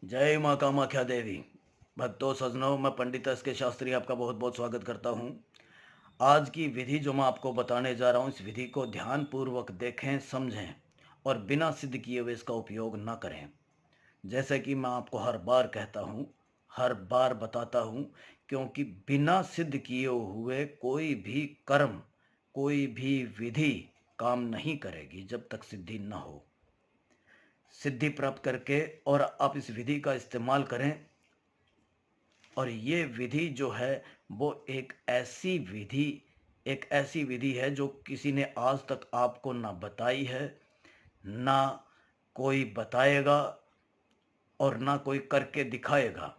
जय माँ कामाख्या देवी। भक्तों सज्जनों, मैं पंडित एस के शास्त्री आपका बहुत बहुत स्वागत करता हूँ। आज की विधि जो मैं आपको बताने जा रहा हूँ, इस विधि को ध्यान पूर्वक देखें, समझें और बिना सिद्ध किए हुए इसका उपयोग न करें। जैसे कि मैं आपको हर बार कहता हूँ, हर बार बताता हूँ, क्योंकि बिना सिद्ध किए हुए कोई भी कर्म, कोई भी विधि काम नहीं करेगी जब तक सिद्धि न हो। सिद्धि प्राप्त करके और आप इस विधि का इस्तेमाल करें। और ये विधि जो है वो एक ऐसी विधि है जो किसी ने आज तक आपको ना बताई है, ना कोई बताएगा और ना कोई करके दिखाएगा।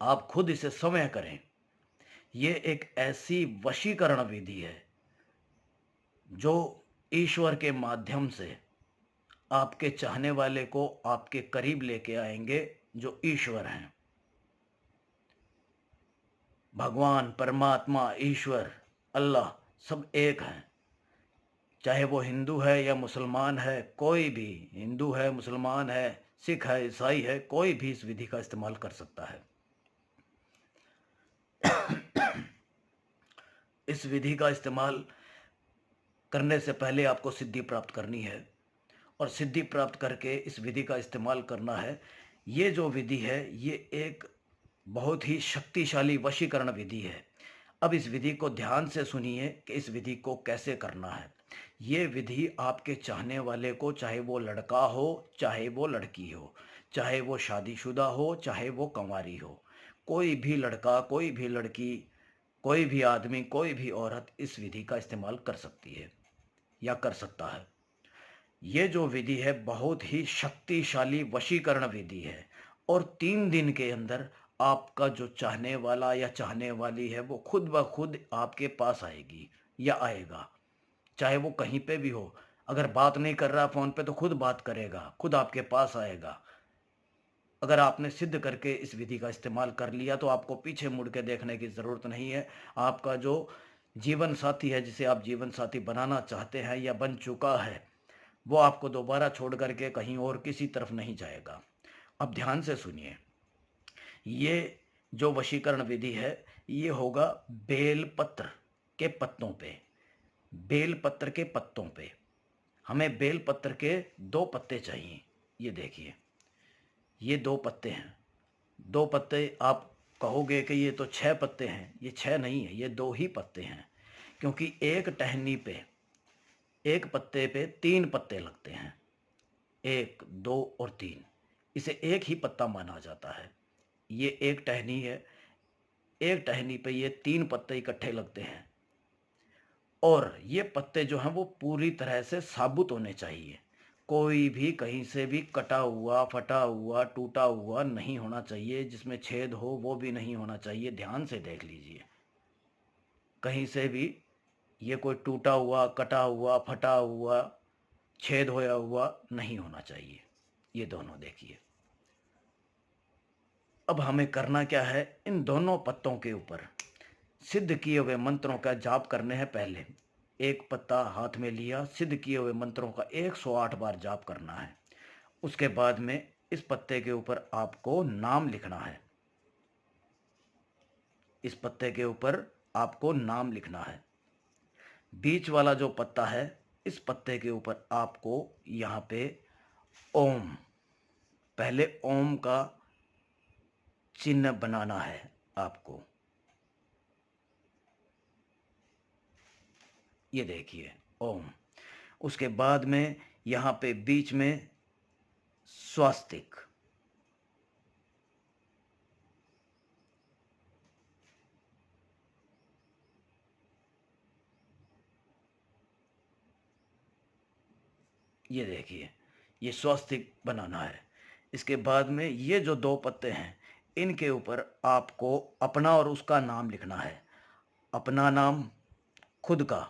आप खुद इसे स्वयं करें। ये एक ऐसी वशीकरण विधि है जो ईश्वर के माध्यम से आपके चाहने वाले को आपके करीब लेके आएंगे। जो ईश्वर हैं, भगवान, परमात्मा, ईश्वर, अल्लाह, सब एक हैं। चाहे वो हिंदू है या मुसलमान है, कोई भी हिंदू है, मुसलमान है, सिख है, ईसाई है, कोई भी इस विधि का इस्तेमाल कर सकता है। इस विधि का इस्तेमाल करने से पहले आपको सिद्धि प्राप्त करनी है और सिद्धि प्राप्त करके इस विधि का इस्तेमाल करना है। ये जो विधि है ये एक बहुत ही शक्तिशाली वशीकरण विधि है। अब इस विधि को ध्यान से सुनिए कि इस विधि को कैसे करना है। ये विधि आपके चाहने वाले को, चाहे वो लड़का हो, चाहे वो लड़की हो, चाहे वो शादीशुदा हो, चाहे वो कंवारी हो, कोई भी लड़का, कोई भी लड़की, कोई भी आदमी, कोई भी औरत इस विधि का इस्तेमाल कर सकती है या कर सकता है। ये जो विधि है बहुत ही शक्तिशाली वशीकरण विधि है और 3 दिन के अंदर आपका जो चाहने वाला या चाहने वाली है वो खुद ब खुद आपके पास आएगी या आएगा। चाहे वो कहीं पे भी हो, अगर बात नहीं कर रहा फ़ोन पे तो खुद बात करेगा, खुद आपके पास आएगा। अगर आपने सिद्ध करके इस विधि का इस्तेमाल कर लिया तो आपको पीछे मुड़ के देखने की ज़रूरत नहीं है। आपका जो जीवन साथी है, जिसे आप जीवन साथी बनाना चाहते हैं या बन चुका है, वो आपको दोबारा छोड़ करके कहीं और किसी तरफ नहीं जाएगा। अब ध्यान से सुनिए। ये जो वशीकरण विधि है ये होगा बेल पत्र के पत्तों पे। बेल पत्र के पत्तों पे हमें बेल पत्र के 2 पत्ते चाहिए। ये देखिए, ये 2 पत्ते हैं। 2 पत्ते आप कहोगे कि ये तो 6 पत्ते हैं। ये 6 नहीं है, ये 2 ही पत्ते हैं, क्योंकि एक टहनी पे, एक पत्ते पे 3 पत्ते लगते हैं। 1, 2 और 3, इसे एक ही पत्ता माना जाता है। ये एक टहनी है, एक टहनी पे ये 3 पत्ते इकट्ठे लगते हैं और ये पत्ते जो हैं वो पूरी तरह से साबुत होने चाहिए। कोई भी कहीं से भी कटा हुआ, फटा हुआ, टूटा हुआ नहीं होना चाहिए। जिसमें छेद हो वो भी नहीं होना चाहिए। ध्यान से देख लीजिए, कहीं से भी ये कोई टूटा हुआ, कटा हुआ, फटा हुआ, छेद होया हुआ नहीं होना चाहिए। ये दोनों देखिए। अब हमें करना क्या है, इन दोनों पत्तों के ऊपर सिद्ध किए हुए मंत्रों का जाप करने हैं। पहले एक पत्ता हाथ में लिया, सिद्ध किए हुए मंत्रों का 108 बार जाप करना है। उसके बाद में इस पत्ते के ऊपर आपको नाम लिखना है। इस पत्ते के ऊपर आपको नाम लिखना है। बीच वाला जो पत्ता है, इस पत्ते के ऊपर आपको यहाँ पे ओम, पहले ओम का चिन्ह बनाना है आपको। ये देखिए, ओम। उसके बाद में यहाँ पे बीच में स्वास्तिक। ये देखिए, ये स्वास्तिक बनाना है। इसके बाद में ये जो 2 पत्ते हैं, इनके ऊपर आपको अपना और उसका नाम लिखना है। अपना नाम खुद का,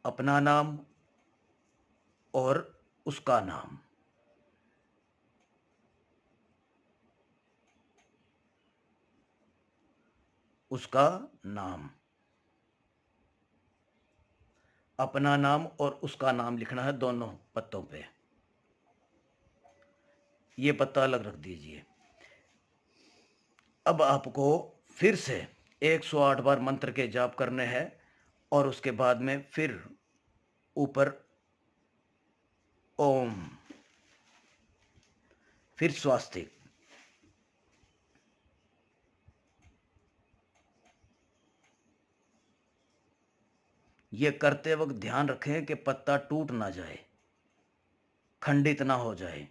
अपना नाम और उसका नाम। उसका नाम। अपना नाम और उसका नाम लिखना है दोनों पत्तों पे। ये पत्ता अलग रख दीजिए। अब आपको फिर से 108 बार मंत्र के जाप करने हैं और उसके बाद में फिर ऊपर ओम, फिर स्वास्तिक। ये करते वक्त ध्यान रखें कि पत्ता टूट ना जाए, खंडित ना हो जाए।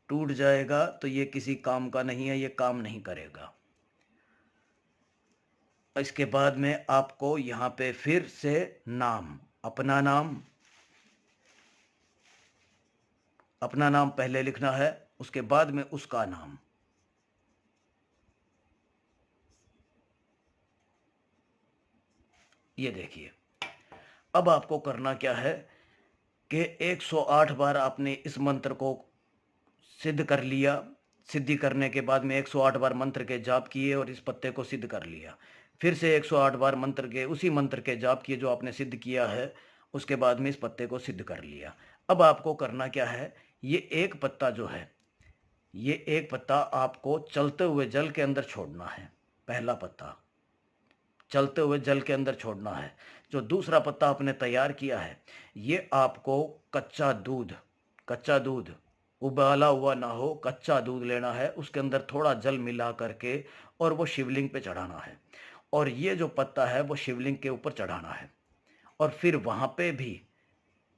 टूट जाएगा तो ये किसी काम का नहीं है, ये काम नहीं करेगा। इसके बाद में आपको यहाँ पे फिर से नाम, अपना नाम पहले लिखना है, उसके बाद में उसका नाम। ये देखिए, अब आपको करना क्या है कि 108 बार आपने इस मंत्र को सिद्ध कर लिया। सिद्धि करने के बाद में 108 बार मंत्र के जाप किए और इस पत्ते को सिद्ध कर लिया। फिर से 108 बार उसी मंत्र के जाप किए जो आपने सिद्ध किया है, उसके बाद में इस पत्ते को सिद्ध कर लिया। अब आपको करना क्या है, ये एक पत्ता जो है, ये एक पत्ता आपको चलते हुए जल के अंदर छोड़ना है। पहला पत्ता चलते हुए जल के अंदर छोड़ना है। जो दूसरा पत्ता आपने तैयार किया है, ये आपको कच्चा दूध उबाला हुआ ना हो, कच्चा दूध लेना है, उसके अंदर थोड़ा जल मिला करके और वो शिवलिंग पे चढ़ाना है। और ये जो पत्ता है वो शिवलिंग के ऊपर चढ़ाना है और फिर वहाँ पे भी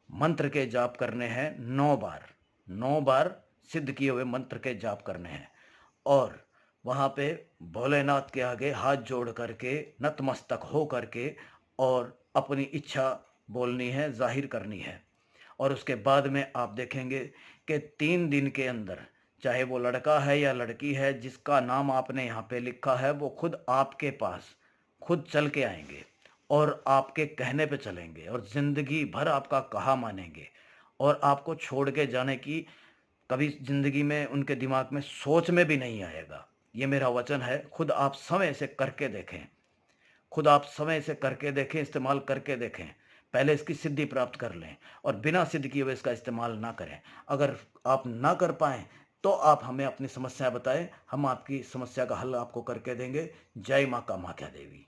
मंत्र के जाप करने हैं 9 बार। 9 बार सिद्ध किए हुए मंत्र के जाप करने हैं और वहाँ पे भोलेनाथ के आगे हाथ जोड़ करके नतमस्तक हो करके और अपनी इच्छा बोलनी है, जाहिर करनी है। और उसके बाद में आप देखेंगे कि 3 दिन के अंदर, चाहे वो लड़का है या लड़की है, जिसका नाम आपने यहाँ पे लिखा है, वो खुद आपके पास खुद चल के आएंगे और आपके कहने पे चलेंगे और ज़िंदगी भर आपका कहा मानेंगे और आपको छोड़ के जाने की कभी ज़िंदगी में उनके दिमाग में सोच में भी नहीं आएगा। ये मेरा वचन है। खुद आप समय से करके देखें, खुद आप समय से करके देखें, इस्तेमाल करके देखें। पहले इसकी सिद्धि प्राप्त कर लें और बिना सिद्ध किए हुए इसका इस्तेमाल ना करें। अगर आप ना कर पाएँ तो आप हमें अपनी समस्या बताएं, हम आपकी समस्या का हल आपको करके देंगे। जय माँ कामाख्या देवी।